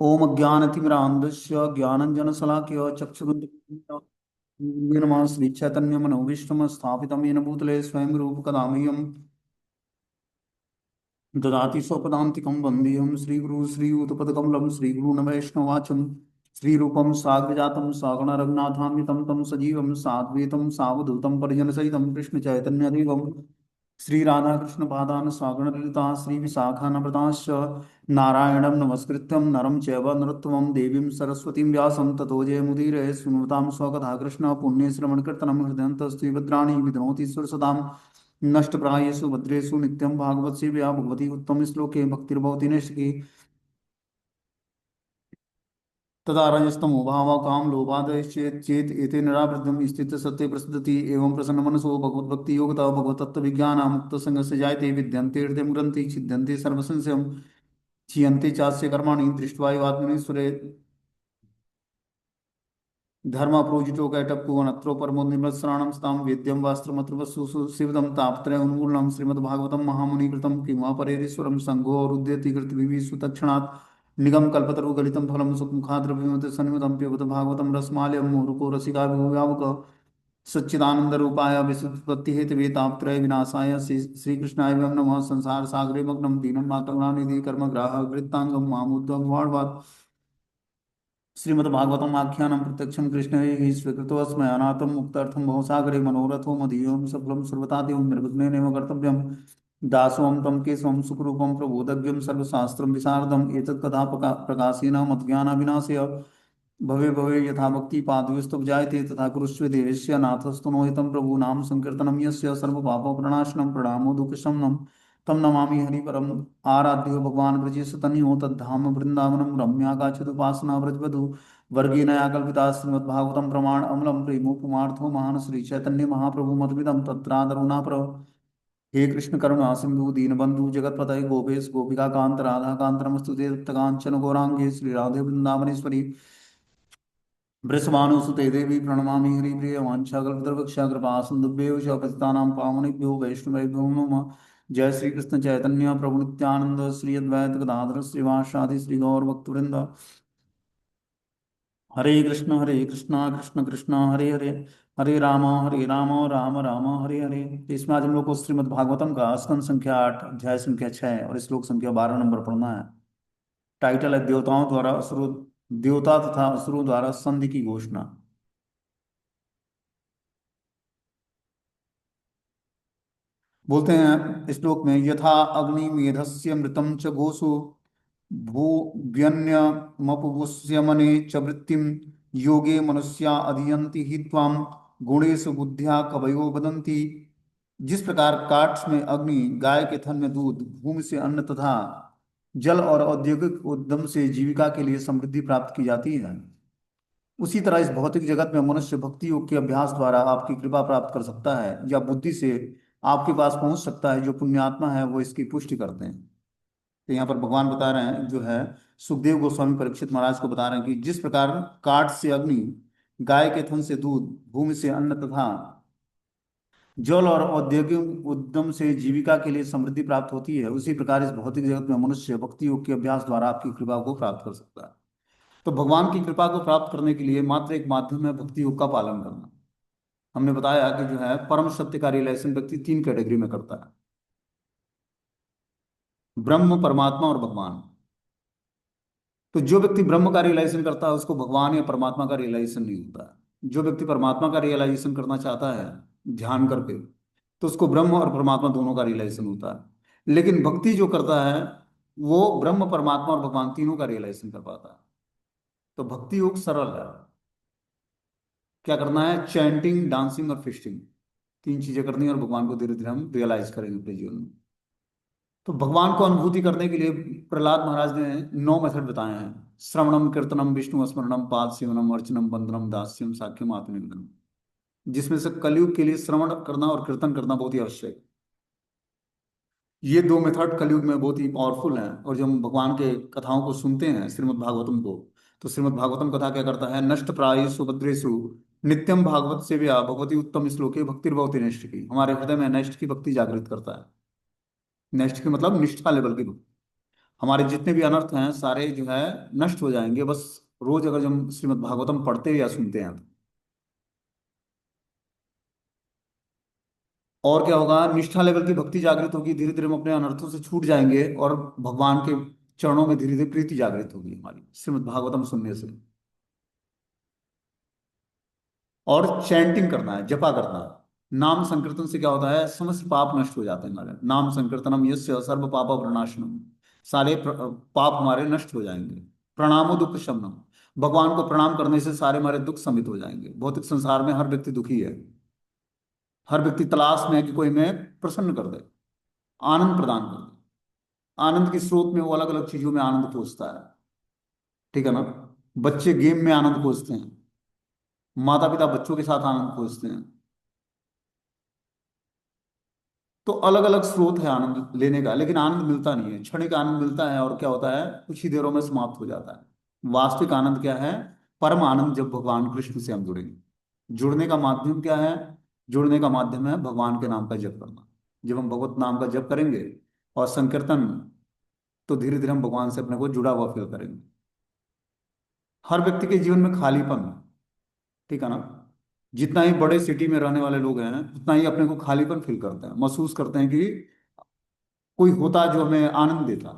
ओम अज्ञानतिमिरान्धस्य ज्ञानञ्जनशलाकया चक्षुरुन्मीलितं नमः श्रीचैतन्यमनोभीष्टं स्थापितं येन भूतले स्वयं रूपकदा मह्यं ददाति स्वपदान्तिकं वन्देऽहं श्रीगुरुं श्रीयुतपदकमलं श्रीगुरून् श्रीरूपं साग्रजातं सगण रघुनाथान्वितं तं सजीवं साद्वैतं सावधूतं परिजनसहितं कृष्णचैतन्यदेवं श्रीराधाकृष्णपादान् सगण ललिता श्रीविशाखान्विताश्च नारायणं नमस्कृत्यं नरं चैव नरोत्तमं देवीं सरस्वतीं व्यासं ततो जयमुदीरये सुनुतां स्वकथा कृष्ण पुण्यश्रवणकीर्तनं हृदयन्तस्त्रीभद्राणि विधनोति सुरसदां नष्टप्रायेषु भद्रेषु नित्यं भागवत सेव्या भगवती उत्तम श्लोके भक्तिर्भवति नैष्ठिकी तदा रजस्तमो भावा काम लोभादयश्चेत् चेत् एते निरावृतं स्थित सत्ये प्रसिद्धति एवं प्रसन्नमनसो भगवद्भक्ति योगता भगवतत्त्व विज्ञान मुक्त संगस्य जायते विद्यन्ते हृदयं ग्रन्थि छिद्यन्ते सर्वसंशयं क्षीयन्ते चास्य कर्माणि दृष्ट्वा एवात्मनेश्वरे धर्मप्रोजितो कैटप्पु अनत्रो परमो निर्मत्सराणं स्तां वेद्यं वास्त्रमत्रवस्सु शिवदं तापत्रय उन्मूलनं श्रीमद्भागवतं महामुनिकृतं किंवा परेरीश्वरं संघो रुद्यति कृतभिः सुतक्षणात् निगम कल्पतरु गलितं फलं सुखमुखाद्रविमत सन्निमितं पिबत भागवतं रसमाल्यं मुहुरको रसिका विभुव्यावक सच्चिदानन्दरूपाय विशुद्धि हेतवे तापत्रय विनाशाय श्रीकृष्णाय वयं नमः संसार सागरे मग्नं दीनं मातृणानिधि कर्मग्राह वृत्तांगं मामुद्वं श्रीमद्भागवतम आख्यानं प्रत्यक्षं कृष्णैः स्वीकृतोऽस्मै अनाथं मुक्तार्थं भवसागरे मनोरथो मदीयं सफलं सर्वतादेवं निर्विघ्नेनैव कर्तव्यं दासोऽहं तं केशवं सुखरूपं प्रबोधव्यं सर्वशास्त्रं विशारदम् एतत् कथा प्रकाशेन मद्ज्ञानाविनाशय भवे भवे यथा भक्ति पादयोस्तव जायते तथा कुरुष्व देवस्य नाथस्तु नो हितं प्रभु नाम संकीर्तनं यस्य सर्वपापप्रणाशनं प्रणामो दुःखशमनं तम नमामि हरिपरम आराध्यो भगवान् ब्रजेशतनियो तद्धाम वृंदावनम रम्याकाचिदुपासना व्रजवधु वर्गीनया कल्पिता श्रीमद्भागवतं प्रमाण अमलम प्रेमोपमार्थो महान श्री चैतन्य महाप्रभु मद्विदं तत्रादरुणा हे कृष्ण करुणा सिंधु दीनबंधु जगतपतये गोपेश गोपिका कांत राधा कांत नमस्तुते तप्तकांचन गौरांगे श्री राधे वृंदावनेश्वरी वृषभानुसुते देवी प्रणमामि हरिप्रिय वाञ्छाकल्पतरुवक्षा कृपा सिन्धुभ्यो च पतितानां पावनेभ्यो वैष्णवेभ्यो नमः जय श्री कृष्ण चैतन्य प्रभु नित्यानंद श्री अद्वैत गदाधर श्रीवासादि श्री गौर भक्तवृंद हरे कृष्णा कृष्ण कृष्ण हरे हरे हरे राम राम राम हरे हरे। तो इसमें आज हम लोग को श्रीमद् भागवतम का स्कंद संख्या 8 अध्याय संख्या 6 और श्लोक संख्या 12 नंबर पढ़ना है। टाइटल है देवताओं द्वारा असुरों देवता तथा असुरों द्वारा संधि की घोषणा। बोलते हैं श्लोक में यथा अग्नि मेधस्य मृतम च गोसु भूव्यन्यमपुष्यमने च वृत्तिम योगे मनुष्या अधियन्ति हि त्वाम गुणेषु बुद्ध्या कवयो वदन्ति। जिस प्रकार काठ में अग्नि गाय के थन में दूध भूमि से अन्न तथा जल और औद्योगिक उद्यम से जीविका के लिए समृद्धि प्राप्त की जाती है, उसी तरह इस भौतिक जगत में मनुष्य भक्ति योग के अभ्यास द्वारा आपकी कृपा प्राप्त कर सकता है या बुद्धि से आपके पास पहुंच सकता है। जो पुण्यात्मा है वो इसकी पुष्टि करते हैं। तो यहाँ पर भगवान बता रहे हैं जो है सुखदेव गोस्वामी परीक्षित महाराज को बता रहे हैं कि जिस प्रकार काठ से अग्नि, गाय के थन से दूध, भूमि से अन्न तथा जल और औद्योगिक उद्यम से जीविका के लिए समृद्धि प्राप्त होती है, उसी प्रकार इस भौतिक जगत में मनुष्य भक्ति योग के अभ्यास द्वारा आपकी कृपा को प्राप्त कर सकता है। तो भगवान की कृपा को प्राप्त करने के लिए मात्र एक माध्यम है भक्ति योग का पालन करना। हमने बताया कि जो है परम सत्य का रियलाइजेशन व्यक्ति 3 कैटेगरी में करता है, ब्रह्म, परमात्मा और भगवान। तो जो व्यक्ति ब्रह्म का रियलाइजेशन करता है उसको भगवान या परमात्मा का रियलाइजेशन नहीं होता है। जो व्यक्ति परमात्मा का रियलाइजेशन करना चाहता है ध्यान करके, तो उसको ब्रह्म और परमात्मा दोनों का रियलाइजेशन होता है। लेकिन भक्ति जो करता है वो ब्रह्म, परमात्मा और भगवान तीनों का रियलाइजेशन कर पाता है। तो भक्ति योग सरल है। क्या करना है? चैंटिंग, डांसिंग और फिस्टिंग, 3 चीजें करनी है और भगवान को धीरे धीरे हम रियलाइज करेंगे अपने जीवन में। तो भगवान को अनुभूति करने के लिए प्रहलाद महाराज ने 9 मेथड बताए हैं। श्रवणम, कीर्तनम, विष्णु स्मरणम, पाद सेवनम, अर्चनम, वंदनम, दास्यम, साख्यम, आत्मनिवेदनम। जिसमें से कलयुग के लिए श्रवण करना और कीर्तन करना बहुत ही आवश्यक है। ये 2 मेथड कलयुग में बहुत ही पावरफुल हैं। और जब हम भगवान के कथाओं को सुनते हैं, श्रीमद् भागवतम को, तो श्रीमद् भागवतम कथा क्या करता है? नष्ट प्रायेषु भद्रेषु नित्यम भागवत सेव्या भगवती उत्तम श्लोके भक्तिर्भवति नैष्ठ की। हमारे हृदय में नैष्ठ की भक्ति जागृत करता है। नेक्स्ट की मतलब निष्ठा लेवल की भक्ति। हमारे जितने भी अनर्थ हैं सारे जो है नष्ट हो जाएंगे, बस रोज अगर जब हम श्रीमद् भागवतम पढ़ते हैं या सुनते हैं तो। और क्या होगा, निष्ठा लेवल की भक्ति जागृत होगी, धीरे धीरे हम अपने अनर्थों से छूट जाएंगे और भगवान के चरणों में धीरे धीरे प्रीति जागृत होगी हमारी श्रीमद् भागवतम सुनने से। और चैंटिंग करना है, जपा करना है। नाम संकीर्तन से क्या होता है, समस्त पाप नष्ट हो जाते हैं हमारे। नाम संकीर्तनम यस्य सर्व पाप प्रणाशनम, सारे पाप हमारे नष्ट हो जाएंगे। प्रणामो दुख शमनम, भगवान को प्रणाम करने से सारे हमारे दुख शमित हो जाएंगे। भौतिक संसार में हर व्यक्ति दुखी है, हर व्यक्ति तलाश में है कि कोई हमें प्रसन्न कर दे, आनंद प्रदान कर दे। आनंद के स्रोत में वो अलग अलग चीजों में आनंद खोजता है, ठीक है ना। बच्चे गेम में आनंद खोजते हैं, माता पिता बच्चों के साथ आनंद खोजते हैं। तो अलग अलग स्रोत है आनंद लेने का, लेकिन आनंद मिलता नहीं है, क्षणिक आनंद मिलता है और क्या होता है, कुछ ही देरों में समाप्त हो जाता है। वास्तविक आनंद क्या है, परम आनंद, जब भगवान कृष्ण से हम जुड़ेंगे। जुड़ने का माध्यम क्या है, जुड़ने का माध्यम है भगवान के नाम का जप करना। जब हम भगवत नाम का जप करेंगे और संकीर्तन, तो धीरे धीरे हम भगवान से अपने को जुड़ा हुआ फील करेंगे। हर व्यक्ति के जीवन में खालीपन है, ठीक है ना। जितना ही बड़े सिटी में रहने वाले लोग हैं उतना ही अपने को खालीपन फील करते हैं, महसूस करते हैं कि कोई होता जो हमें आनंद देता।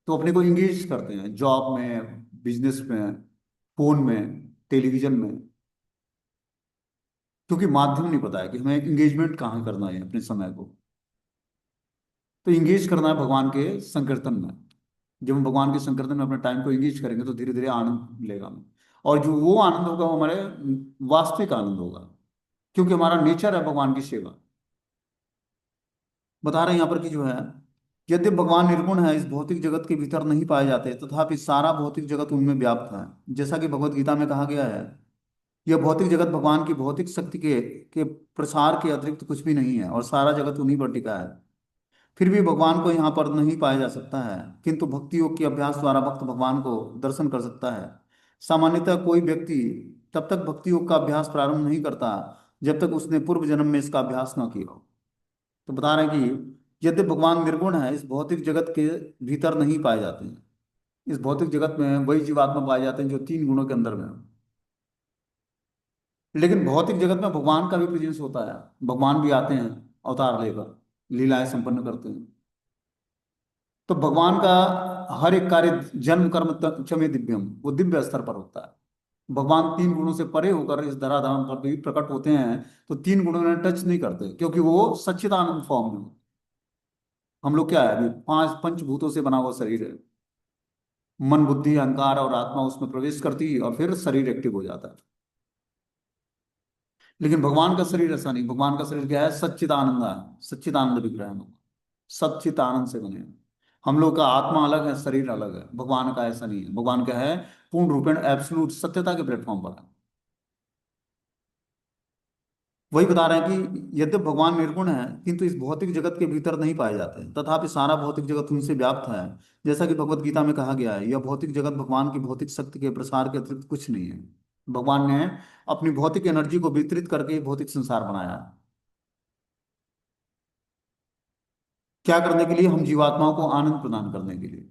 तो अपने को इंगेज करते हैं जॉब में, बिजनेस में, फोन में, टेलीविजन में, क्योंकि माध्यम नहीं पता है कि हमें इंगेजमेंट कहाँ करना है अपने समय को। तो इंगेज करना है भगवान के संकीर्तन में। जब हम भगवान के संकीर्तन में अपने टाइम को इंगेज करेंगे तो धीरे धीरे आनंद मिलेगा हमें। और जो वो आनंद होगा वो हमारे वास्तविक आनंद होगा, क्योंकि हमारा नेचर है भगवान की सेवा। बता रहे हैं यहाँ पर कि जो है, यद्य भगवान निर्गुण है, इस भौतिक जगत के भीतर नहीं पाए जाते, तथापि सारा भौतिक जगत उनमें व्याप्त है। जैसा कि भगवत गीता में कहा गया है, यह भौतिक जगत भगवान की भौतिक शक्ति के प्रसार के अतिरिक्त कुछ भी नहीं है और सारा जगत उन्हीं पर टिका है। फिर भी भगवान को यहाँ पर नहीं पाया जा सकता है, किंतु भक्ति योग के अभ्यास द्वारा भक्त भगवान को दर्शन कर सकता है। सामान्यतः कोई व्यक्ति तब तक भक्ति योग का अभ्यास प्रारंभ नहीं करता जब तक उसने पूर्व जन्म में इसका अभ्यास न किया हो। तो बता रहे हैं कि यद्य भगवान निर्गुण है, इस भौतिक जगत के भीतर नहीं पाए जाते हैं। इस भौतिक जगत में वही जीवात्मा पाए जाते हैं जो तीन गुणों के अंदर में है। लेकिन भौतिक जगत में भगवान का भी प्रेजेंस होता है, भगवान भी आते हैं अवतार लेकर, लीलाएं संपन्न करते हैं। तो भगवान का हर एक कार्य जन्म कर्म चमे दिव्यम, वो दिव्य स्तर पर होता है। भगवान तीन गुणों से परे होकर इस धराधाम पर भी प्रकट होते हैं, तो तीन गुणों में टच नहीं करते, क्योंकि वो सच्चिदानंद फॉर्म में होते हैं। हम लोग क्या है, अभी पांच पंचभूतों से बना हुआ शरीर है। मन बुद्धि अहंकार और आत्मा उसमें प्रवेश करती है और फिर शरीर एक्टिव हो जाता है। लेकिन भगवान का शरीर ऐसा नहीं, भगवान का शरीर क्या है, सच्चिदानंद है। सच्चिदानंद विग्रह है भगवान, सच्चित आनंद से बने हैं। हम लोग का आत्मा अलग है, शरीर अलग है, भगवान का ऐसा नहीं है। भगवान क्या है, पूर्ण रूपेण एब्सोल्यूट सत्यता के प्लेटफॉर्म पर है। वही बता रहे हैं कि यद्यपि भगवान निर्गुण है, किंतु इस भौतिक जगत के भीतर नहीं पाए जाते, तथापि सारा भौतिक जगत उनसे व्याप्त है। जैसा कि भगवत गीता में कहा गया है, यह भौतिक जगत भगवान की भौतिक शक्ति के प्रसार के अतिरिक्त कुछ नहीं है। भगवान ने अपनी भौतिक एनर्जी को वितरित करके भौतिक संसार बनाया है। क्या करने के लिए, हम जीवात्माओं को आनंद प्रदान करने के लिए।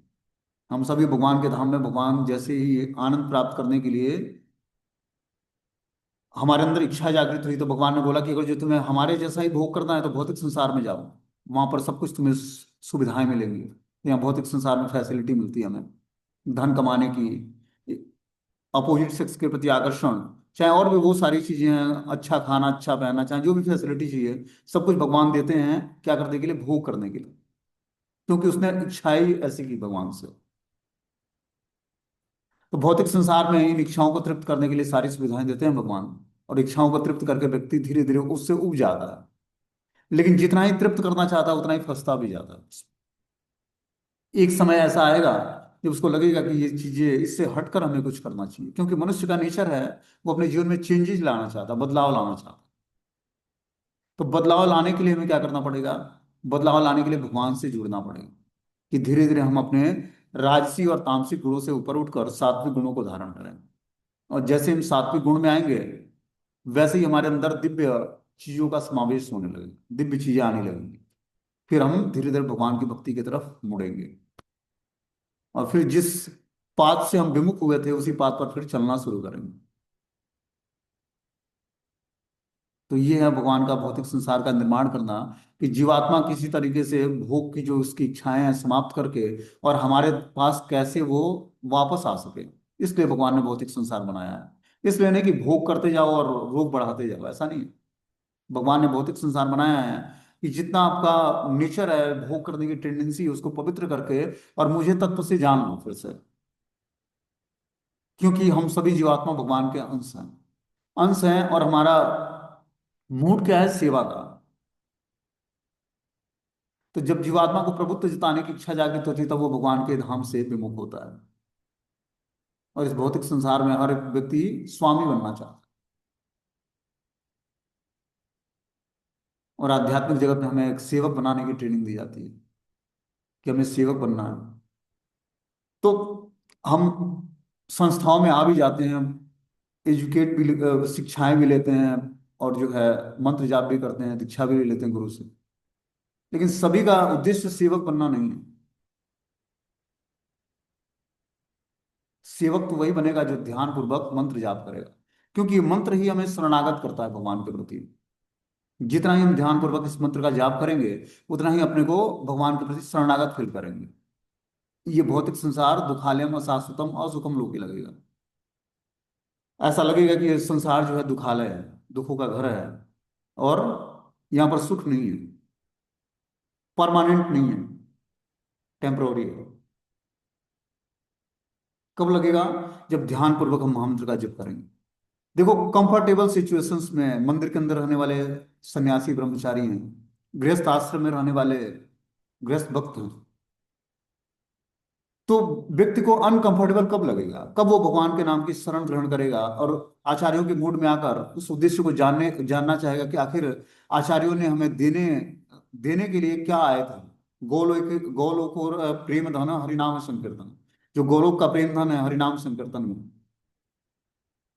हम सभी भगवान के धाम में भगवान जैसे ही आनंद प्राप्त करने के लिए हमारे अंदर इच्छा जागृत हुई, तो भगवान ने बोला कि अगर जो तुम्हें हमारे जैसा ही भोग करना है तो भौतिक संसार में जाओ, वहां पर सब कुछ तुम्हें सुविधाएं मिलेंगी। यहाँ भौतिक संसार में फैसिलिटी मिलती है हमें, धन कमाने की, अपोजिट सेक्स के प्रति आकर्षण, चाहे और भी वो सारी चीजें हैं, अच्छा खाना अच्छा पहनना, चाहे जो भी फैसिलिटी चाहिए, सब कुछ भगवान देते हैं। क्या करने के लिए, भोग करने के लिए, क्योंकि उसने इच्छा ही ऐसी की भगवान से। तो भौतिक संसार में इन इच्छाओं को तृप्त करने के लिए सारी सुविधाएं देते हैं भगवान, और इच्छाओं को तृप्त करके व्यक्ति धीरे धीरे उससे उब जाता है। लेकिन जितना ही तृप्त करना चाहता है उतना ही फंसता भी जाता है। एक समय ऐसा आएगा जब उसको लगेगा कि ये चीजें, इससे हटकर हमें कुछ करना चाहिए, क्योंकि मनुष्य का नेचर है, वो अपने जीवन में चेंजेस लाना चाहता है, बदलाव लाना चाहता है। तो बदलाव लाने के लिए हमें क्या करना पड़ेगा, बदलाव लाने के लिए भगवान से जुड़ना पड़ेगा, कि धीरे धीरे हम अपने राजसी और तामसिक गुणों से ऊपर उठकर सात्विक गुणों को धारण करें। और जैसे हम सात्विक गुण में आएंगे, वैसे ही हमारे अंदर दिव्य चीजों का समावेश होने लगेगा, दिव्य चीजें आने लगेंगी। फिर हम धीरे धीरे भगवान की भक्ति की तरफ मुड़ेंगे। और फिर जिस पाथ से हम विमुख हुए थे उसी पाथ पर फिर चलना शुरू करेंगे। तो ये है भगवान का भौतिक संसार का निर्माण करना, कि जीवात्मा किसी तरीके से भोग की जो उसकी इच्छाएं हैं समाप्त करके और हमारे पास कैसे वो वापस आ सके। इसलिए भगवान ने भौतिक संसार बनाया है। इसलिए नहीं कि भोग करते जाओ और रोग बढ़ाते जाओ, ऐसा नहीं है। भगवान ने भौतिक संसार बनाया है कि जितना आपका नेचर है भोग करने की टेंडेंसी उसको पवित्र करके और मुझे तत्व से जान लो फिर से। क्योंकि हम सभी जीवात्मा भगवान के अंश हैं, अंश हैं, और हमारा मूड क्या है, सेवा का। तो जब जीवात्मा को प्रभुत्व जताने की इच्छा जागृत होती है तब वो भगवान के धाम से विमुख होता है। और इस भौतिक संसार में हर एक व्यक्ति स्वामी बनना चाहता है। और आध्यात्मिक जगत में हमें एक सेवक बनाने की ट्रेनिंग दी जाती है कि हमें सेवक बनना है। तो हम संस्थाओं में आ भी जाते हैं, एजुकेट भी, शिक्षाएं भी लेते हैं, और जो है मंत्र जाप भी करते हैं, दीक्षा भी ले लेते हैं गुरु से। लेकिन सभी का उद्देश्य सेवक बनना नहीं है। सेवक तो वही बनेगा जो ध्यान पूर्वक मंत्र जाप करेगा, क्योंकि ये मंत्र ही हमें शरणागत करता है भगवान के प्रति। जितना ही हम ध्यान पूर्वक इस मंत्र का जाप करेंगे उतना ही अपने को भगवान के प्रति शरणागत फील करेंगे। ये भौतिक संसार दुखालयम अशाश्वतम असुखम लोकी लगेगा। ऐसा लगेगा कि ये संसार जो है दुखालय है, दुखों का घर है, और यहाँ पर सुख नहीं है, परमानेंट नहीं है, टेम्परोरी है। कब लगेगा? जब ध्यान पूर्वक हम महामंत्र का जप करेंगे। देखो, कंफर्टेबल सिचुएशंस में मंदिर के अंदर रहने वाले सन्यासी ब्रह्मचारी हैं, गृहस्थ आश्रम में रहने वाले गृहस्थ भक्त हैं, तो व्यक्ति को अनकंफर्टेबल कब लगेगा? कब वो भगवान के नाम की शरण ग्रहण करेगा और आचार्यों के मूड में आकर उस उद्देश्य को जानना चाहेगा कि आखिर आचार्यों ने हमें देने देने के लिए क्या आए थे। गोलोक गोलोक और प्रेम धन हरिनाम संकीर्तन, जो गोलोक का प्रेम धन है हरिनाम संकीर्तन में।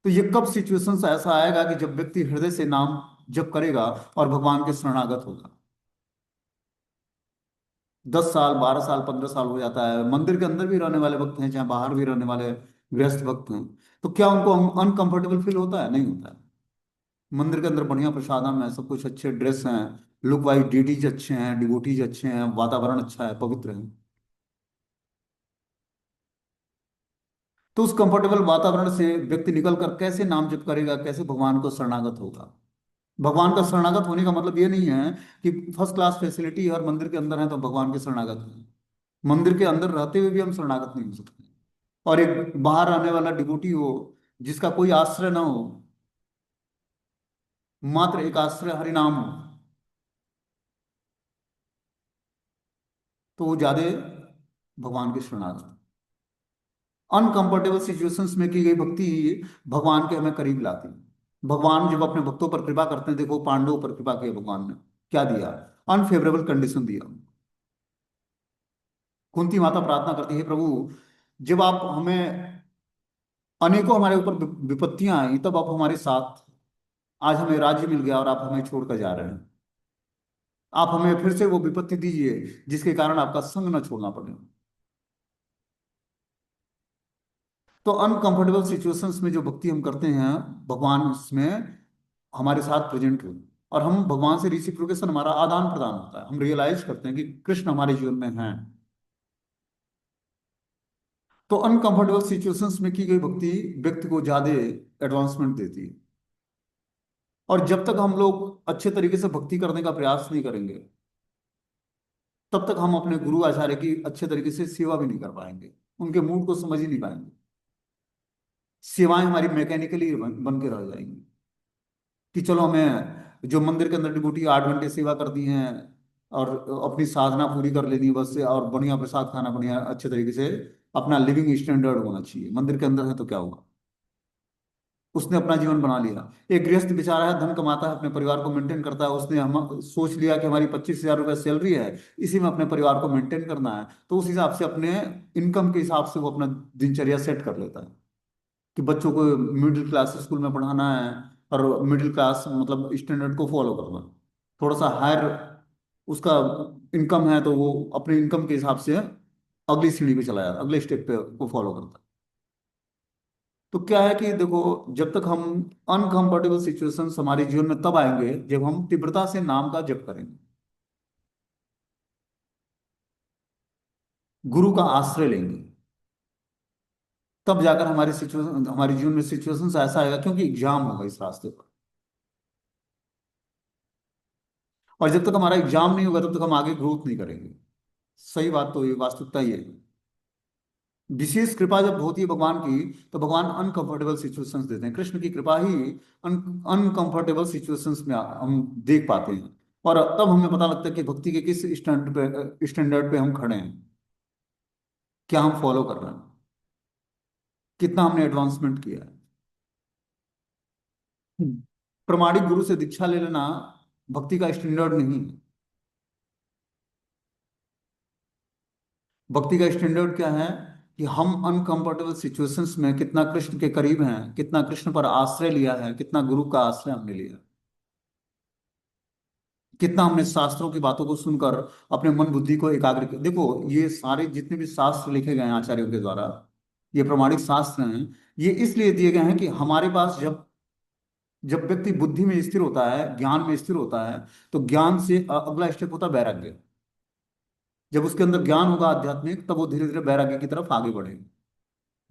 तो ये कब सिचुएशंस ऐसा आएगा कि जब व्यक्ति हृदय से नाम जप करेगा और भगवान के शरणागत होगा। 10 साल, 12 साल, 15 साल हो जाता है, मंदिर के अंदर भी रहने वाले भक्त हैं चाहे बाहर भी रहने वाले गृहस्थ भक्त हैं, तो क्या उनको अनकंफर्टेबल फील होता है? नहीं होता है। मंदिर के अंदर बढ़िया प्रसादम है, सब कुछ अच्छे ड्रेस हैं, लुक वाइज डीडीज अच्छे हैं, डिवोटीज अच्छे हैं, वातावरण अच्छा है, पवित्र है। तो उस कंफर्टेबल वातावरण से व्यक्ति निकल कर कैसे नाम जप करेगा, कैसे भगवान को शरणागत होगा? भगवान का शरणागत होने का मतलब ये नहीं है कि फर्स्ट क्लास फैसिलिटी हर मंदिर के अंदर है तो भगवान के शरणागत हैं। मंदिर के अंदर रहते हुए भी हम शरणागत नहीं हो सकते। और एक बाहर आने वाला डिवोटी हो जिसका कोई आश्रय ना हो, मात्र एक आश्रय हरिनाम हो, तो वो ज्यादा भगवान के शरणागत। अनकंफर्टेबल सिचुएशंस में की गई भक्ति भगवान के हमें करीब लाती है। भगवान जब अपने भक्तों पर कृपा करते हैं, देखो पांडवों पर कृपा किया भगवान ने, क्या दिया? अनफेवरेबल कंडीशन दिया। कुंती माता प्रार्थना करती है, प्रभु जब आप हमें अनेकों हमारे ऊपर विपत्तियां आई तब आप हमारे साथ, आज हमें राज्य मिल गया और आप हमें छोड़कर जा रहे हैं। आप हमें फिर से वो विपत्ति दीजिए जिसके कारण आपका संग न छोड़ना पड़े। तो अनकंफर्टेबल सिचुएशंस में जो भक्ति हम करते हैं, भगवान उसमें हमारे साथ प्रेजेंट हो, और हम भगवान से रिसिप्रोकेशन, हमारा आदान प्रदान होता है, हम रियलाइज करते हैं कि कृष्ण हमारे जीवन में हैं। तो अनकंफर्टेबल सिचुएशंस में की गई भक्ति व्यक्ति को ज्यादा एडवांसमेंट देती है। और जब तक हम लोग अच्छे तरीके से भक्ति करने का प्रयास नहीं करेंगे तब तक हम अपने गुरु आचार्य की अच्छे तरीके से सेवा भी नहीं कर पाएंगे, उनके मूड को समझ ही नहीं पाएंगे। सेवाएं हमारी मैकेनिकली बन के रह जाएंगी कि चलो हमें जो मंदिर के अंदर डिबूटी 8 घंटे सेवा कर दी हैं और अपनी साधना पूरी कर लेनी है बस से, और बढ़िया प्रसाद खाना, बढ़िया अच्छे तरीके से अपना लिविंग स्टैंडर्ड होना चाहिए। मंदिर के अंदर है तो क्या होगा? उसने अपना जीवन बना लिया। एक गृहस्थ बेचारा है, धन कमाता है, अपने परिवार को मेंटेन करता है, उसने हम सोच लिया कि हमारी 25,000 रुपये सैलरी है, इसी में अपने परिवार को मेंटेन करना है, तो उस हिसाब से अपने इनकम के हिसाब से वो अपना दिनचर्या सेट कर लेता है कि बच्चों को मिडिल क्लास स्कूल में पढ़ाना है, और मिडिल क्लास मतलब स्टैंडर्ड को फॉलो करना। थोड़ा सा हायर उसका इनकम है तो वो अपने इनकम के हिसाब से अगली सीढ़ी पे चला जाता है, अगले स्टेप पे को फॉलो करता है। तो क्या है कि देखो, जब तक हम अनकंफर्टेबल सिचुएशंस हमारे जीवन में तब आएंगे जब हम तीव्रता से नाम का जप करेंगे, गुरु का आश्रय लेंगे। तब जाकर हमारी सिचुएशन, हमारे जीवन में सिचुएशंस ऐसा आएगा, क्योंकि एग्जाम होगा इस रास्ते पर। और जब तक हमारा एग्जाम नहीं होगा तब तक हम आगे ग्रोथ नहीं करेंगे। सही बात तो ये, वास्तविकता ये है। विशेष कृपा जब होती है भगवान की, तो भगवान अनकंफर्टेबल सिचुएशंस देते हैं। कृष्ण की कृपा ही अनकंफर्टेबल सिचुएशंस में हम देख पाते हैं। और तब हमें पता लगता है कि भक्ति के किस स्टैंडर्ड पे हम खड़े हैं, क्या हम फॉलो कर रहे हैं, कितना हमने एडवांसमेंट किया है। प्रमाणिक गुरु से दीक्षा ले लेना भक्ति का स्टैंडर्ड नहीं है। भक्ति का स्टैंडर्ड क्या है कि हम अनकंफर्टेबल सिचुएशंस में कितना कृष्ण के करीब हैं, कितना कृष्ण पर आश्रय लिया है, कितना गुरु का आश्रय हमने लिया, कितना हमने शास्त्रों की बातों को सुनकर अपने मन बुद्धि को एकाग्र किया। देखो, ये सारे जितने भी शास्त्र लिखे गए हैं आचार्यों के द्वारा, ये प्रमाणिक शास्त्र हैं। ये इसलिए दिए गए हैं कि हमारे पास जब जब व्यक्ति बुद्धि में स्थिर होता है, ज्ञान में स्थिर होता है, तो ज्ञान से अगला स्टेप होता है वैराग्य। जब उसके अंदर ज्ञान होगा आध्यात्मिक, तब वो धीरे धीरे वैराग्य की तरफ आगे बढ़ेगा।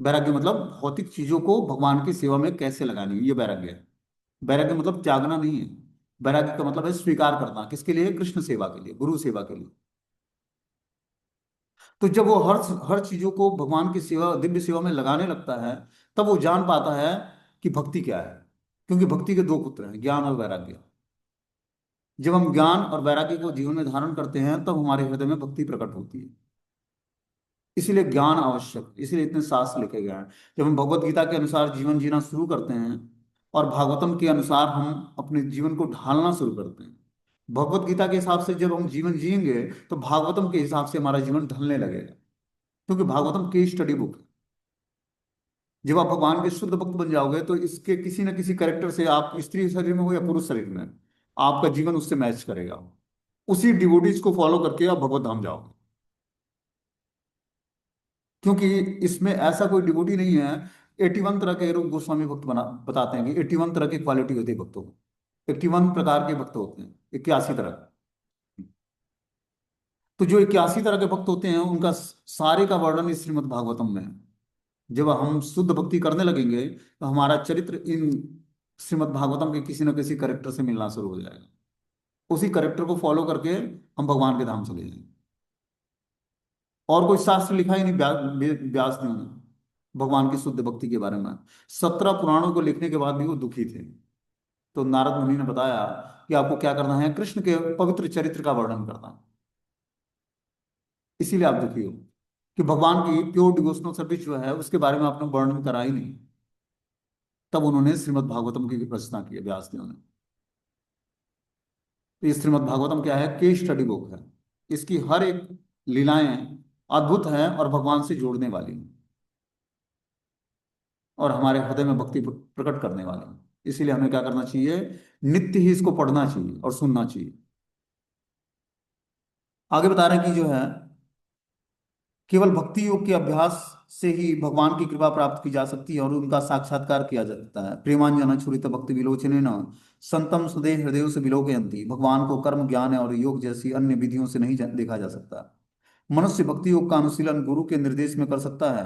वैराग्य मतलब भौतिक चीजों को भगवान की सेवा में कैसे लगानी है, ये वैराग्य है। वैराग्य मतलब त्यागना नहीं है। वैराग्य का मतलब है स्वीकार करना, किसके लिए? कृष्ण सेवा के लिए, गुरु सेवा के लिए। तो जब वो हर चीजों को भगवान की सेवा, दिव्य सेवा में लगाने लगता है, तब वो जान पाता है कि भक्ति क्या है। क्योंकि भक्ति के दो पुत्र हैं, ज्ञान और वैराग्य। जब हम ज्ञान और वैराग्य को जीवन में धारण करते हैं, तब हमारे हृदय में भक्ति प्रकट होती है। इसीलिए ज्ञान आवश्यक, इसीलिए इतने शास्त्र लिखे गए हैं। जब हम भगवत गीता के अनुसार जीवन जीना शुरू करते हैं, और भागवतम के अनुसार हम अपने जीवन को ढालना शुरू करते हैं, भगवत गीता के हिसाब से जब हम जीवन जिएंगे, तो भागवतम के हिसाब से हमारा जीवन ढलने लगेगा। क्योंकि भागवतम की स्टडी बुक है। जब आप भगवान के शुद्ध भक्त बन जाओगे, तो इसके किसी न किसी करेक्टर से, आप स्त्री शरीर में हो या पुरुष शरीर में, आपका जीवन उससे मैच करेगा। उसी डिवोटीज को फॉलो करके आप भगवत धाम जाओगे। क्योंकि इसमें ऐसा कोई डिवोटी नहीं है। 81 तरह के रूप गोस्वामी भक्त बना बताते हैं कि 81 तरह की क्वालिटी होती है भक्तों को। 81 प्रकार के भक्त होते हैं, 81 तरह। तो जो 81 तरह के भक्त होते हैं, उनका सारे का वर्णन इस श्रीमद् भागवतम में है। जब हम शुद्ध भक्ति करने लगेंगे, तो हमारा चरित्र इन श्रीमद् भागवतम के किसी न किसी करेक्टर से मिलना शुरू हो जाएगा। उसी करेक्टर को फॉलो करके हम भगवान के धाम चले जाएंगे। और कोई शास्त्र लिखा ही नहीं व्यास ने भगवान की शुद्ध भक्ति के बारे में। 17 पुराणों को लिखने के बाद भी वो दुखी थे। तो नारद मुनि ने बताया कि आपको क्या करना है, कृष्ण के पवित्र चरित्र का वर्णन करना। इसीलिए आप दुखी हो कि भगवान की प्योर डिवोशनल सर्विस जो है, उसके बारे में आपने वर्णन करा ही नहीं। तब उन्होंने श्रीमद् भागवतम की रचना की है, व्यास ने उन्होंने। तो ये श्रीमद् भागवतम क्या है? केस स्टडी बुक है। इसकी हर एक लीलाएं अद्भुत हैं और भगवान से जोड़ने वाली हैं, और हमारे हृदय में भक्ति प्रकट करने वाले हैं। इसीलिए हमें क्या करना चाहिए? नित्य ही इसको पढ़ना चाहिए और सुनना चाहिए। आगे बता रहे हैं कि जो है, केवल भक्ति योग के अभ्यास से ही भगवान की कृपा प्राप्त की जा सकती है और उनका साक्षात्कार किया जा सकता है। प्रेमांजन छुरित भक्ति विलोचने न संतम सुदे हृदय से विलोकयन्ति। भगवान को कर्म, ज्ञान और योग जैसी अन्य विधियों से नहीं देखा जा सकता। मनुष्य भक्ति योग का अनुशीलन गुरु के निर्देश में कर सकता है,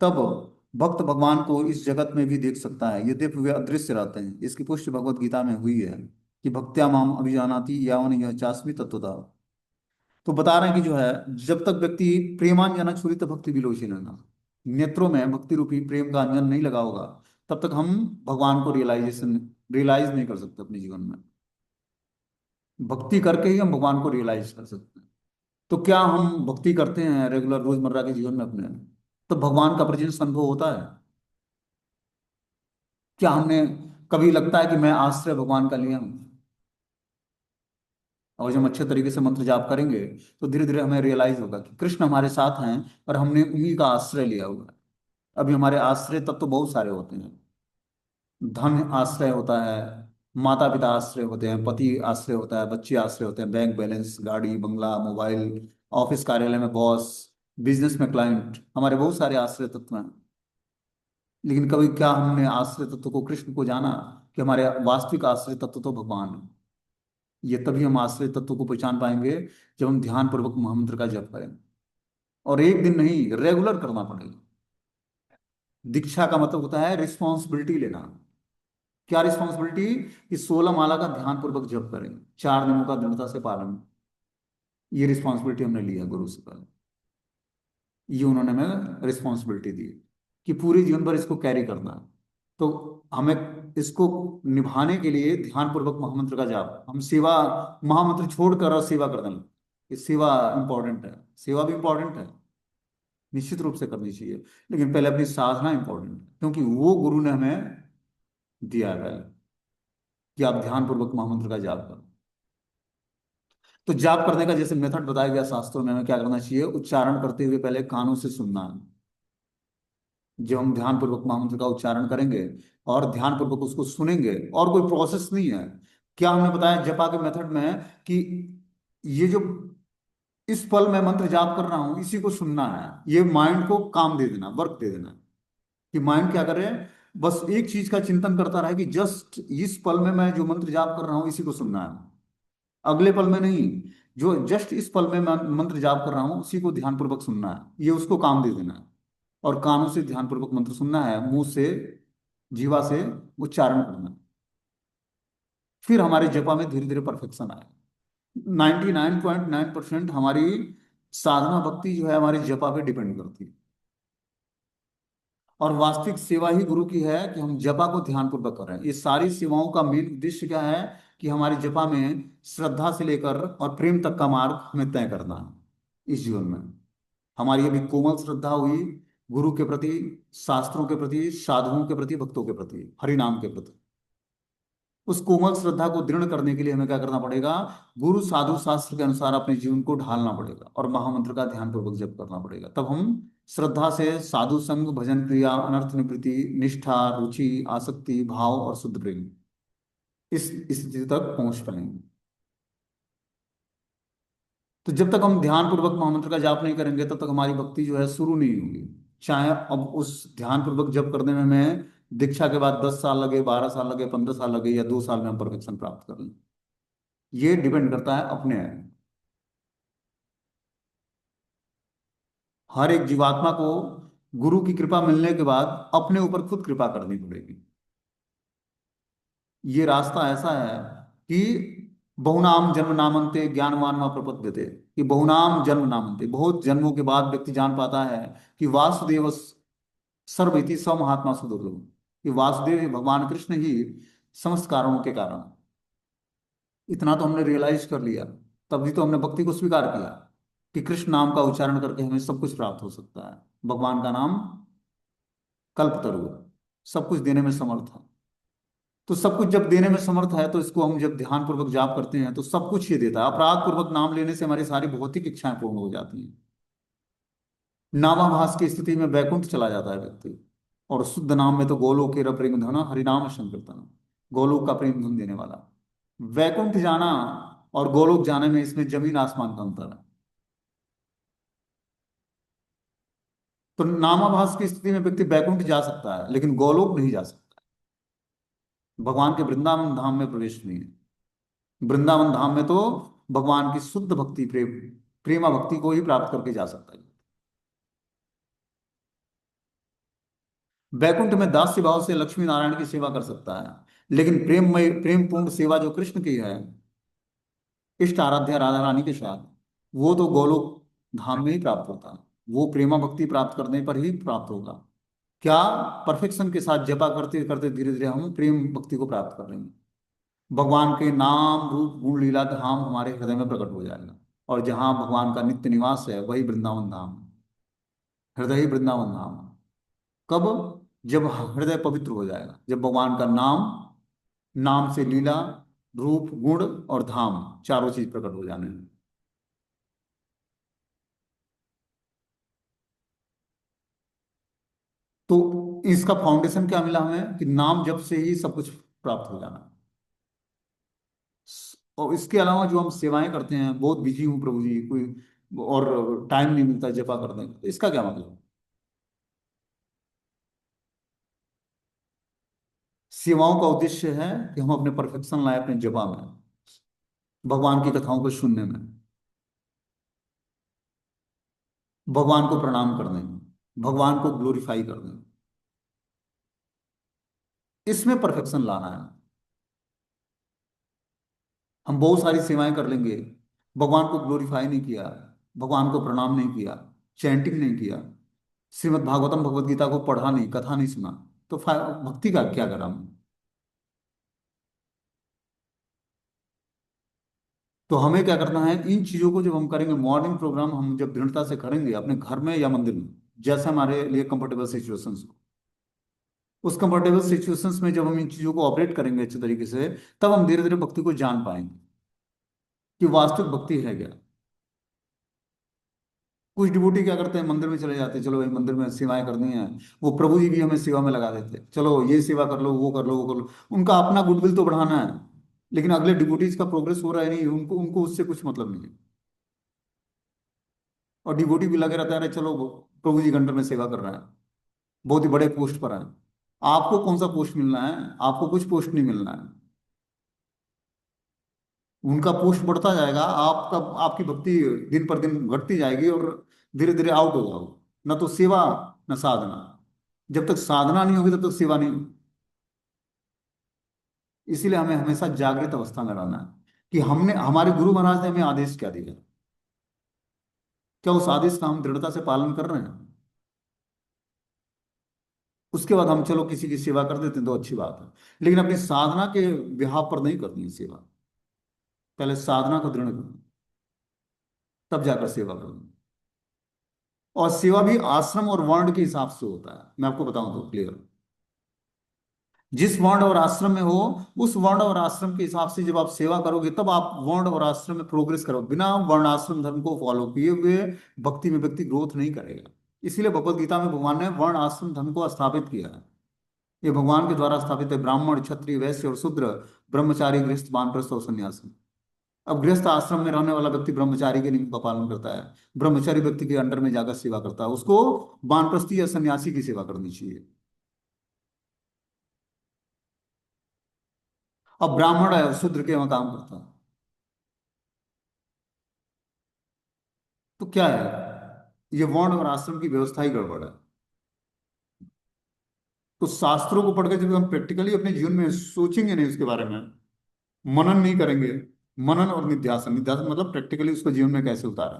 तब भक्त भगवान को इस जगत में भी देख सकता है, यद्यपि वे अदृश्य रहते हैं। इसकी पुष्टि भगवत गीता में हुई है कि भक्त्या माम अभिजानाति यावन यह चास्मी तत्वता। तो बता रहे हैं कि जो है, जब तक व्यक्ति प्रेमांजन छुरित भक्ति विलोचन है ना, नेत्रों में भक्ति रूपी प्रेम का अंजन नहीं लगा होगा, तब तक हम भगवान को रियलाइज नहीं कर सकते अपने जीवन में। भक्ति करके ही हम भगवान को रियलाइज कर सकते हैं। तो क्या हम भक्ति करते हैं रेगुलर रोजमर्रा के जीवन में अपने? तो भगवान का प्रेजेंस अनुभव होता है? क्या हमने कभी लगता है कि मैं आश्रय भगवान का लिया हूँ? और जब हम अच्छे तरीके से मंत्र जाप करेंगे, तो धीरे धीरे हमें रियलाइज होगा कि कृष्ण हमारे साथ हैं और हमने उन्हीं का आश्रय लिया हुआ है। अभी हमारे आश्रय तब तो बहुत सारे होते हैं। धन आश्रय होता है, माता पिता आश्रय होते हैं, पति आश्रय होता है, बच्चे आश्रय होते हैं, बैंक बैलेंस, गाड़ी, बंगला, मोबाइल, ऑफिस कार्यालय में बॉस, बिजनेस में क्लाइंट, हमारे बहुत सारे आश्रय तत्व हैं। लेकिन कभी क्या हमने आश्रय तत्व को, कृष्ण को जाना कि हमारे वास्तविक आश्रय तत्व तो भगवान है। ये तभी हम आश्रय तत्व को पहचान पाएंगे जब हम ध्यान पूर्वक महामंत्र का जप करें। और एक दिन नहीं, रेगुलर करना पड़ेगा। दीक्षा का मतलब होता है रिस्पॉन्सिबिलिटी लेना। क्या रिस्पॉन्सिबिलिटी? कि 16 माला का ध्यान पूर्वक जप करें, 4 नियमों का दृढ़ता से पालन। ये रिस्पॉन्सिबिलिटी हमने लिया गुरु से पहले। ये उन्होंने हमें रिस्पॉन्सिबिलिटी दी कि पूरे जीवन भर इसको कैरी करना है। तो हमें इसको निभाने के लिए ध्यान पूर्वक महामंत्र का जाप, हम सेवा, महामंत्र छोड़कर और सेवा करने लगे। ये सेवा इंपॉर्टेंट है, सेवा भी इंपॉर्टेंट है, निश्चित रूप से करनी चाहिए। लेकिन पहले अपनी साधना इंपॉर्टेंट है, क्योंकि वो गुरु ने हमें दिया है पहले कि आप ध्यान पूर्वक महामंत्र का जाप करो। तो जाप करने का जैसे मेथड बताया गया शास्त्रों में, हमें क्या करना चाहिए? उच्चारण करते हुए पहले कानों से सुनना है। जब हम ध्यान पूर्वक महामंत्र का उच्चारण करेंगे और ध्यान पूर्वक उसको सुनेंगे, और कोई प्रोसेस नहीं है। क्या हमने बताया जपा के मेथड में कि ये जो इस पल मैं मंत्र जाप कर रहा हूं इसी को सुनना है, ये माइंड को काम दे देना, वर्क दे देना। कि माइंड क्या करे? बस एक चीज का चिंतन करता रहे कि जस्ट इस पल में मैं जो मंत्र जाप कर रहा हूं इसी को सुनना है, अगले पल में नहीं। जो जस्ट इस पल में मैं मंत्र जाप कर रहा हूं उसी को ध्यान पूर्वक सुनना है, ये उसको काम दे देना है। और कानों से ध्यान पूर्वक मंत्र सुनना है, मुंह से, जीवा से उच्चारण करना है। फिर हमारे जपा में धीरे धीरे परफेक्शन आए। 99.9% हमारी साधना भक्ति जो है हमारी जपा पे डिपेंड करती है। और वास्तविक सेवा ही गुरु की है कि हम जपा को ध्यान पूर्वक करें। ये सारी सेवाओं का मेन उद्देश्य क्या है? कि हमारी जपा में श्रद्धा से लेकर और प्रेम तक का मार्ग हमें तय करना है इस जीवन में। हमारी अभी कोमल श्रद्धा हुई गुरु के प्रति, शास्त्रों के प्रति, साधुओं के प्रति, भक्तों के प्रति, हरि नाम के प्रति। उस कोमल श्रद्धा को दृढ़ करने के लिए हमें क्या करना पड़ेगा? गुरु साधु शास्त्र के अनुसार अपने जीवन को ढालना पड़ेगा और महामंत्र का ध्यान पूर्वक जप करना पड़ेगा। तब हम श्रद्धा से साधु संग, भजन क्रिया, अनर्थ निवृत्ति, निष्ठा, रुचि, आसक्ति, भाव और शुद्ध प्रेम, इस स्थिति तक पहुंच पाएंगे। तो जब तक हम ध्यान पूर्वक महामंत्र का जाप नहीं करेंगे तब तक हमारी भक्ति जो है शुरू नहीं होगी। चाहे अब उस ध्यान पूर्वक जप करने में हमें दीक्षा के बाद 10 साल लगे, 12 साल लगे, 15 साल लगे, या 2 साल में हम परफेक्शन प्राप्त कर लें, ये डिपेंड करता है अपने। हर एक जीवात्मा को गुरु की कृपा मिलने के बाद अपने ऊपर खुद कृपा करनी पड़ेगी। ये रास्ता ऐसा है कि बहुनाम जन्म नामंते ज्ञानवान वह प्रपद्यते। कि बहुनाम जन्म नामंते, बहुत जन्मों के बाद व्यक्ति जान पाता है कि वासुदेव सर्व इति स महात्मा सुदुर्लभ। कि वासुदेव भगवान कृष्ण ही समस्त कारणों के कारण। इतना तो हमने रियलाइज कर लिया, तभी तो हमने भक्ति को स्वीकार किया कि कृष्ण नाम का उच्चारण करके हमें सब कुछ प्राप्त हो सकता है। भगवान का नाम कल्पतरु है, सब कुछ देने में समर्थ है। तो सब कुछ जब देने में समर्थ है तो इसको हम जब ध्यान पूर्वक जाप करते हैं तो सब कुछ ये देता है। अपराध पूर्वक नाम लेने से हमारी सारी भौतिक इच्छाएं पूर्ण हो जाती हैं। नामाभास की स्थिति में वैकुंठ चला जाता है व्यक्ति। और शुद्ध नाम में तो गोलोक के प्रेम धन हरिनाम संकीर्तन, गोलोक का प्रेम धन देने वाला। वैकुंठ जाना और गोलोक जाने में, इसमें जमीन आसमान का अंतर है। तो नामाभास की स्थिति में व्यक्ति वैकुंठ जा सकता है लेकिन गोलोक नहीं जा सकता। भगवान के वृंदावन धाम में प्रवेश नहीं है। वृंदावन धाम में तो भगवान की शुद्ध भक्ति, प्रेमा भक्ति को ही प्राप्त करके जा सकता है। वैकुंठ में दास्य भाव से लक्ष्मी नारायण की सेवा कर सकता है, लेकिन प्रेममय, प्रेम पूर्ण सेवा जो कृष्ण की है, इष्ट आराध्या राधा रानी के साथ, वो तो गोलोक धाम में ही प्राप्त होता है। वो प्रेमा भक्ति प्राप्त करने पर ही प्राप्त होगा। क्या? परफेक्शन के साथ जपा करते करते धीरे धीरे हम प्रेम भक्ति को प्राप्त कर लेंगे। भगवान के नाम रूप गुण लीला धाम हमारे हृदय में प्रकट हो जाएगा। और जहाँ भगवान का नित्य निवास है वही वृंदावन धाम है। हृदय ही वृंदावन धाम है। कब? जब हृदय पवित्र हो जाएगा, जब भगवान का नाम, नाम से लीला, रूप, गुण और धाम, चारों चीज प्रकट हो जाने हैं। तो इसका फाउंडेशन क्या मिला हमें? कि नाम जप से ही सब कुछ प्राप्त हो जाना। और इसके अलावा जो हम सेवाएं करते हैं, बहुत बिजी हूँ प्रभु जी, कोई और टाइम नहीं मिलता जपा करने का, तो इसका क्या मतलब? सेवाओं का उद्देश्य है कि हम अपने परफेक्शन लाए अपने जपा में, भगवान की कथाओं को सुनने में, भगवान को प्रणाम करने में, भगवान को ग्लोरीफाई करने में, इसमें परफेक्शन लाना है। हम बहुत सारी सेवाएं कर लेंगे, भगवान को ग्लोरीफाई नहीं किया, भगवान को प्रणाम नहीं किया, चैंटिंग नहीं किया, श्रीमद् भागवतम भगवत गीता को पढ़ा नहीं, कथा नहीं सुना, तो भक्ति का क्या करा हम? तो हमें क्या करना है, इन चीजों को जब हम करेंगे, मॉर्निंग प्रोग्राम हम जब दृढ़ता से करेंगे अपने घर में या मंदिर में, जैसे हमारे लिए कंफर्टेबल सिचुएशंस हो, उस कंफर्टेबल सिचुएशंस में जब हम इन चीजों को ऑपरेट करेंगे अच्छे तरीके से, तब हम धीरे धीरे भक्ति को जान पाएंगे कि वास्तविक भक्ति है क्या। कुछ डिवोटी क्या करते हैं, मंदिर में चले जाते हैं, चलो भाई मंदिर में सेवाएं करनी है, वो प्रभु जी भी हमें सेवा में लगा देते हैं, चलो ये सेवा कर लो, वो कर लो, वो कर लो, उनका अपना गुडविल तो बढ़ाना है, लेकिन अगले डिवोटीज का प्रोग्रेस हो रहा है नहीं, उनको उनको उससे कुछ मतलब नहीं है। और डिवोटी भी लगे रहता है, अरे चलो प्रभु जी घंटे में सेवा कर रहा है, बहुत ही बड़े पोस्ट पर है। आपको कौन सा पोस्ट मिलना है? आपको कुछ पोस्ट नहीं मिलना है। उनका पोस्ट बढ़ता जाएगा, आपका आपकी भक्ति दिन पर दिन घटती जाएगी, और धीरे धीरे आउट हो जाओगे, न तो सेवा न साधना। जब तक साधना नहीं होगी तब तक सेवा नहीं होगी। इसीलिए हमें हमेशा जागृत अवस्था में रहना है कि हमने, हमारे गुरु महाराज ने हमें आदेश क्या दिया, क्या उस आदेश का हम दृढ़ता से पालन कर रहे हैं? उसके बाद हम चलो किसी की सेवा कर देते हैं तो अच्छी बात है, लेकिन अपनी साधना के बिहाव पर नहीं करनी है सेवा। पहले साधना को दृढ़ करो, तब जाकर सेवा करो। और सेवा भी आश्रम और वर्ण के हिसाब से होता है, मैं आपको बताऊं तो क्लियर, जिस वर्ण और आश्रम में हो, उस वर्ण और आश्रम के हिसाब से जब आप सेवा करोगे, तब आप वर्ण और आश्रम में प्रोग्रेस करो। बिना वर्ण आश्रम धर्म को फॉलो किए हुए भक्ति में व्यक्ति ग्रोथ नहीं करेगा। इसीलिए भगवत गीता में भगवान ने वर्ण आश्रम धर्म को स्थापित किया है। ये भगवान के द्वारा स्थापित है, ब्राह्मण क्षत्रिय वैश्य और शूद्र, ब्रह्मचारी गृहस्थ वानप्रस्थ और सन्यासी। अब गृहस्थ आश्रम में रहने वाला व्यक्ति ब्रह्मचारी के नियम का पालन करता है, ब्रह्मचारी व्यक्ति के अंडर में जाकर सेवा करता है, उसको वानप्रस्थी या सन्यासी की सेवा करनी चाहिए। अब ब्राह्मण है, शूद्र के वहां काम करता है, तो क्या है? ये वर्ण और आश्रम की व्यवस्था ही गड़बड़ है। तो शास्त्रों को पढ़कर जब हम प्रैक्टिकली अपने जीवन में सोचेंगे नहीं उसके बारे में, मनन नहीं करेंगे, मनन और निध्यासन, निध्यासन मतलब प्रैक्टिकली उसको जीवन में कैसे उतारा,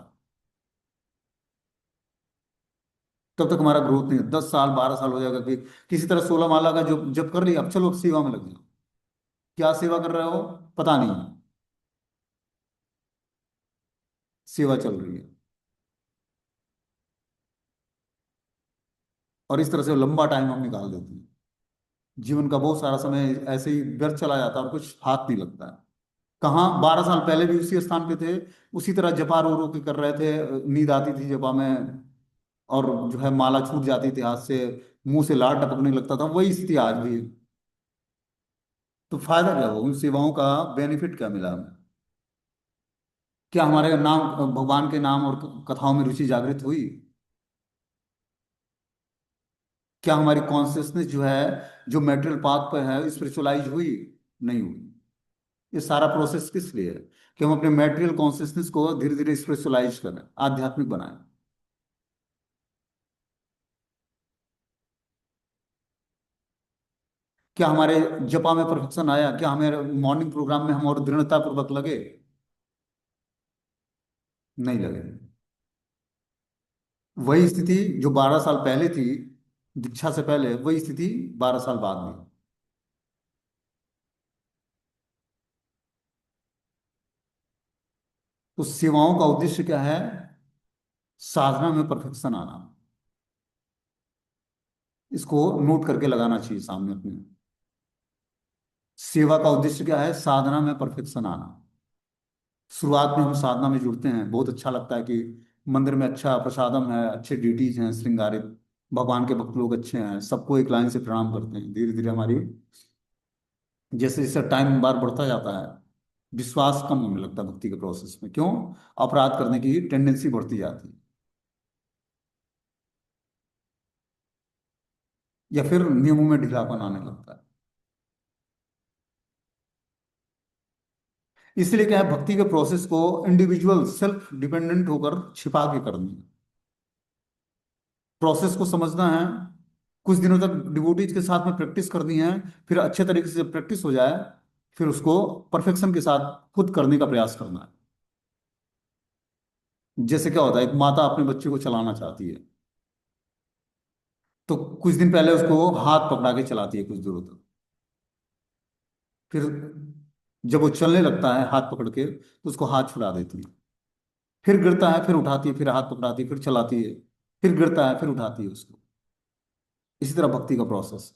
तब तक हमारा ग्रोथ नहीं है। 10 साल 12 साल हो जाएगा कि किसी तरह 16 माला का जो जब कर लिया, अब चलो सेवा में लग जाओ। क्या सेवा कर रहे हो? पता नहीं, सेवा चल रही है। और इस तरह से लंबा टाइम हम निकाल देते हैं, जीवन का बहुत सारा समय ऐसे ही व्यर्थ चला जाता है और कुछ हाथ नहीं लगता है। कहाँ 12 साल पहले भी उसी स्थान पे थे, उसी तरह जपा रो रो के कर रहे थे, नींद आती थी जपा में, और जो है माला छूट जाती थी हाथ से, मुंह से लार टपकने लगता था, वही स्थिति आज भी है। तो फायदा क्या हुआ? उन सेवाओं का बेनिफिट क्या मिला हमें? क्या हमारे नाम, भगवान के नाम और कथाओं में रुचि जागृत हुई? क्या हमारी कॉन्शियसनेस जो है, जो मेटेरियल पाथ पर है, स्पिरिचुअलाइज हुई? नहीं हुई। ये सारा प्रोसेस किस लिए है? कि हम अपने मेटेरियल कॉन्शियसनेस को धीरे धीरे स्पिरिचुअलाइज करें, आध्यात्मिक बनाएं। क्या हमारे जपा में परफेक्शन आया? क्या हमारे मॉर्निंग प्रोग्राम में हम और दृढ़ता पूर्वक लगे? नहीं लगे। वही स्थिति जो 12 साल पहले थी, दीक्षा से पहले, वही स्थिति 12 साल बाद में। तो सेवाओं का उद्देश्य क्या है? साधना में परफेक्शन आना। इसको नोट करके लगाना चाहिए सामने अपने। सेवा का उद्देश्य क्या है? साधना में परफेक्शन आना। शुरुआत में हम साधना में जुड़ते हैं, बहुत अच्छा लगता है कि मंदिर में अच्छा प्रसादम है, अच्छे ड्यूटीज हैं श्रृंगारित, भगवान के भक्त लोग अच्छे हैं, सबको एक लाइन से प्रणाम करते हैं। धीरे धीरे हमारी, जैसे जैसे टाइम बार बढ़ता जाता है, विश्वास कम होने लगता है भक्ति के प्रोसेस में। क्यों? अपराध करने की टेंडेंसी बढ़ती जाती है, या फिर नियमों में ढीलापन आने लगता है। इसलिए क्या है, भक्ति के प्रोसेस को इंडिविजुअल सेल्फ डिपेंडेंट होकर छिपा के करनी है। प्रोसेस को समझना है, कुछ दिनों तक डिवोटीज के साथ में प्रैक्टिस करनी है, फिर अच्छे तरीके से प्रैक्टिस हो जाए, फिर उसको परफेक्शन के साथ खुद करने का प्रयास करना है। जैसे क्या होता है, एक माता अपने बच्चे को चलाना चाहती है, तो कुछ दिन पहले उसको हाथ पकड़ा के चलाती है कुछ दूर तक। फिर जब वो चलने लगता है हाथ पकड़ के, तो उसको हाथ छुड़ा देती है। फिर गिरता है, फिर उठाती है, फिर हाथ पकड़ाती है, फिर चलाती है। फिर गिरता है, फिर उठाती है उसको। इसी तरह भक्ति का प्रोसेस।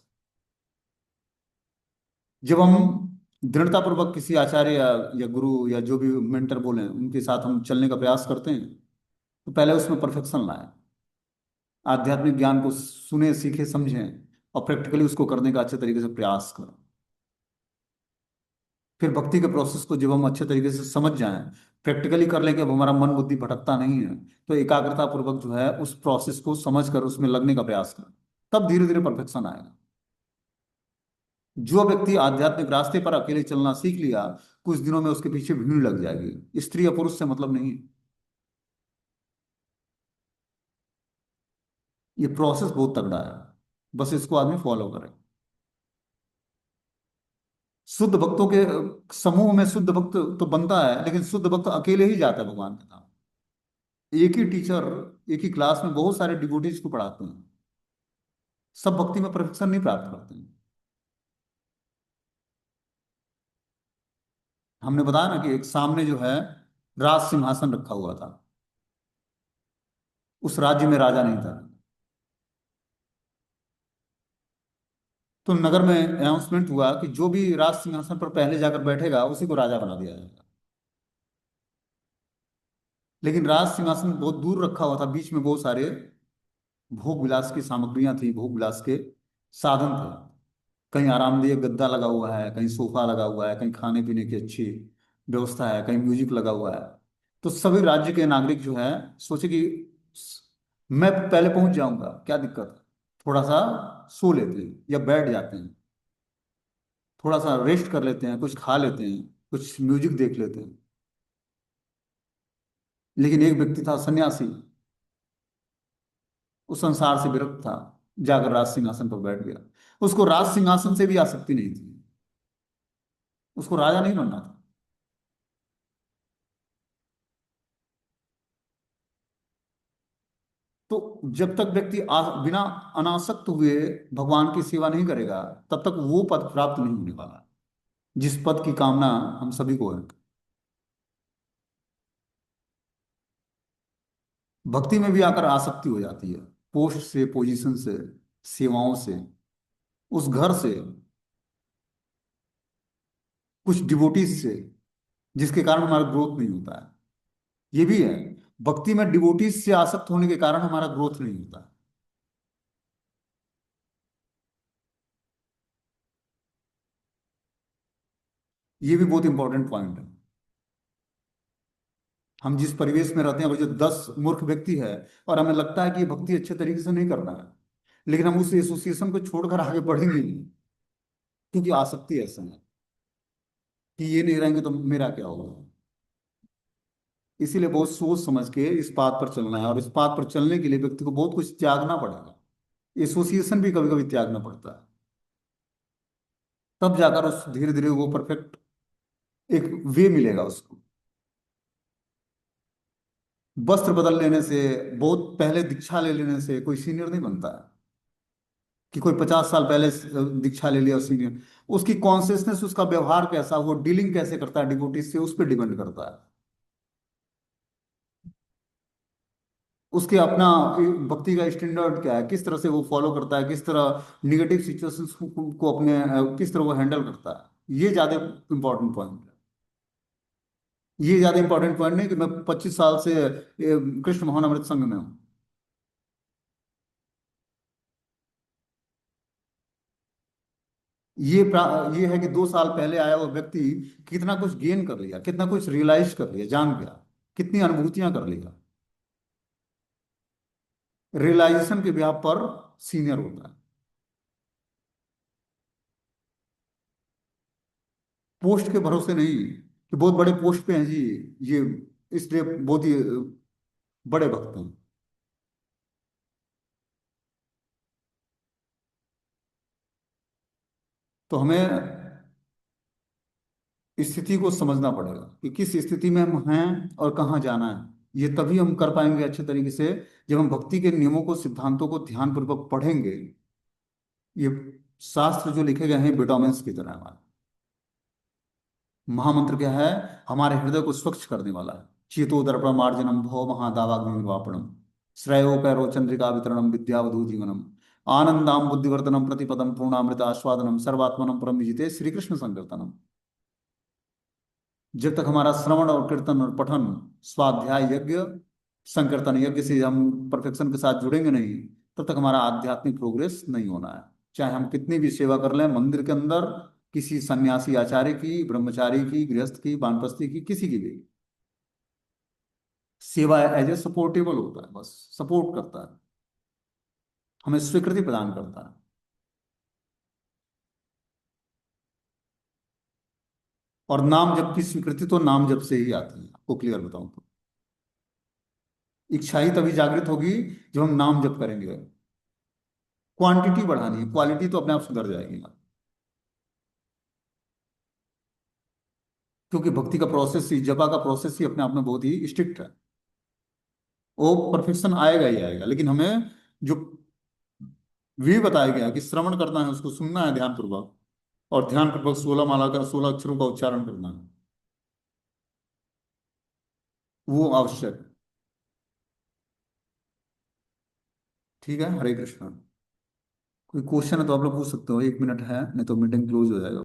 जब हम दृढ़ता पूर्वक किसी आचार्य या गुरु या जो भी मेंटर बोले उनके साथ हम चलने का प्रयास करते हैं, तो पहले उसमें परफेक्शन लाएं। आध्यात्मिक ज्ञान को सुने, सीखे, समझें, और प्रैक्टिकली उसको करने का अच्छे तरीके से प्रयास करें। फिर भक्ति के प्रोसेस को जब हम अच्छे तरीके से समझ जाएं, प्रैक्टिकली कर लें कि अब हमारा मन बुद्धि भटकता नहीं है, तो एकाग्रता पूर्वक जो है उस प्रोसेस को समझ कर उसमें लगने का प्रयास करें। तब धीरे धीरे परफेक्शन आएगा। जो व्यक्ति आध्यात्मिक रास्ते पर अकेले चलना सीख लिया, कुछ दिनों में उसके पीछे भीड़ लग जाएगी। स्त्री या पुरुष से मतलब नहीं। ये प्रोसेस बहुत तगड़ा है, बस इसको आदमी फॉलो करे। शुद्ध भक्तों के समूह में शुद्ध भक्त तो बनता है, लेकिन शुद्ध भक्त अकेले ही जाता है भगवान के नाम। एक ही टीचर एक ही क्लास में बहुत सारे डिवोटीज को पढ़ाते हैं, सब भक्ति में परफेक्शन नहीं प्राप्त करते हैं। हमने बताया ना कि एक सामने जो है राज सिंहासन रखा हुआ था, उस राज्य में राजा नहीं था। तो नगर में अनाउंसमेंट हुआ कि जो भी राज सिंहासन पर पहले जाकर बैठेगा उसी को राजा बना दिया जाएगा। लेकिन राज सिंहासन बहुत दूर रखा हुआ था, बीच में बहुत सारे भोग विलास की सामग्रियां थी, भोग विलास के साधन थे। कहीं आरामदेह गद्दा लगा हुआ है, कहीं सोफा लगा हुआ है, कहीं खाने पीने की अच्छी व्यवस्था है, कहीं म्यूजिक लगा हुआ है। तो सभी राज्य के नागरिक जो है सोचे कि मैं पहले पहुंच जाऊंगा, क्या दिक्कत है, थोड़ा सा सो लेते हैं या बैठ जाते हैं, थोड़ा सा रेस्ट कर लेते हैं, कुछ खा लेते हैं, कुछ म्यूजिक देख लेते हैं। लेकिन एक व्यक्ति था सन्यासी, उस संसार से विरक्त था, जाकर राज सिंहासन पर बैठ गया। उसको राज सिंहासन से भी आसक्ति नहीं थी, उसको राजा नहीं बनना था। तो जब तक व्यक्ति बिना अनासक्त हुए भगवान की सेवा नहीं करेगा, तब तक वो पद प्राप्त नहीं होने वाला, जिस पद की कामना हम सभी को है। भक्ति में भी आकर आसक्ति हो जाती है, पोस्ट से, पोजीशन से, सेवाओं से, उस घर से, कुछ डिवोटीज से, जिसके कारण हमारा ग्रोथ नहीं होता है। ये भी है, भक्ति में डिवोटीज से आसक्त होने के कारण हमारा ग्रोथ नहीं होता। ये भी बहुत इंपॉर्टेंट पॉइंट है। हम जिस परिवेश में रहते हैं, वो जो 10 मूर्ख व्यक्ति है, और हमें लगता है कि ये भक्ति अच्छे तरीके से नहीं कर रहा है, लेकिन हम उस एसोसिएशन को छोड़कर आगे बढ़ेंगे नहीं, क्योंकि आसक्ति ऐसा है कि ये नहीं रहेंगे तो मेरा क्या होगा। इसीलिए बहुत सोच समझ के इस बात पर चलना है, और इस बात पर चलने के लिए व्यक्ति को बहुत कुछ त्यागना पड़ेगा। एसोसिएशन भी कभी कभी त्यागना पड़ता है, तब जाकर उस धीरे धीरे वो परफेक्ट एक वे मिलेगा उसको। वस्त्र बदल लेने से, बहुत पहले दीक्षा ले लेने से कोई सीनियर नहीं बनता है। कि कोई 50 साल पहले दीक्षा ले लिया सीनियर, उसकी कॉन्सियसनेस, उसका व्यवहार कैसा, वो डीलिंग कैसे करता है डिवोटीज से, उस पर डिपेंड करता है। उसके अपना भक्ति का स्टैंडर्ड क्या है, किस तरह से वो फॉलो करता है, किस तरह निगेटिव सिचुएशंस को अपने किस तरह वो हैंडल करता है। ये ज्यादा इंपॉर्टेंट पॉइंट है। ये ज्यादा इंपॉर्टेंट पॉइंट नहीं कि मैं 25 साल से कृष्ण मोहन अमृत संघ में हूँ। ये है कि 2 साल पहले आया वो व्यक्ति कितना कुछ गेन कर लिया, कितना कुछ रियलाइज कर लिया, जान गया, कितनी अनुभूतियां कर लिया। रियलाइजेशन के ब्याह पर सीनियर होता है। पोस्ट के भरोसे नहीं कि बहुत बड़े पोस्ट पे हैं जी, ये इसलिए बहुत ही बड़े भक्त हैं। तो हमें स्थिति को समझना पड़ेगा कि किस स्थिति में हम हैं और कहाँ जाना है। ये तभी हम कर पाएंगे अच्छे तरीके से जब हम भक्ति के नियमों को, सिद्धांतों को ध्यानपूर्वक पढ़ेंगे। ये शास्त्र जो लिखे गए हैं विटामिन्स की तरह हमारे। महामंत्र क्या है? हमारे हृदय को स्वच्छ करने वाला है। चेतो दर्पण मार्जनम भव महादावाग्नि निर्वापणम, श्रेयो पैरो चंद्रिका वितरणम विद्यावधू जीवनम, आनंदाम बुद्धिवर्धनम प्रतिपदम पूर्णामृत आस्वादनम सर्वात्मनम परम विजिते श्री कृष्ण संकीर्तनम। जब तक हमारा श्रवण और कीर्तन और पठन, स्वाध्याय यज्ञ, संकीर्तन यज्ञ से हम परफेक्शन के साथ जुड़ेंगे नहीं, तब तक हमारा आध्यात्मिक प्रोग्रेस नहीं होना है। चाहे हम कितनी भी सेवा कर लें मंदिर के अंदर, किसी सन्यासी आचार्य की, ब्रह्मचारी की, गृहस्थ की, वानप्रस्थी की, किसी की भी सेवा एज ए सपोर्टेबल होता है, बस सपोर्ट करता है, हमें स्वीकृति प्रदान करता है। और नाम जप की स्वीकृति तो नाम जप से ही आती है, आपको क्लियर बताऊं तो। इच्छा ही तभी जागृत होगी जब हम नाम जप करेंगे। क्वांटिटी बढ़ानी है, क्वालिटी तो अपने आप सुधर जाएगी ना। क्योंकि भक्ति का प्रोसेस ही, जपा का प्रोसेस ही अपने आप में बहुत ही स्ट्रिक्ट है। वो परफेक्शन आएगा ही आएगा, लेकिन हमें जो वे बताया गया है कि श्रवण करना है, उसको सुनना है ध्यानपूर्वक, और ध्यानपूर्वक 16 माला का, 16 अक्षरों का उच्चारण करना है, वो आवश्यक है। ठीक है, हरे कृष्ण। कोई क्वेश्चन है तो आप लोग पूछ सकते हो, 1 मिनट है, नहीं तो मीटिंग क्लोज हो जाएगा।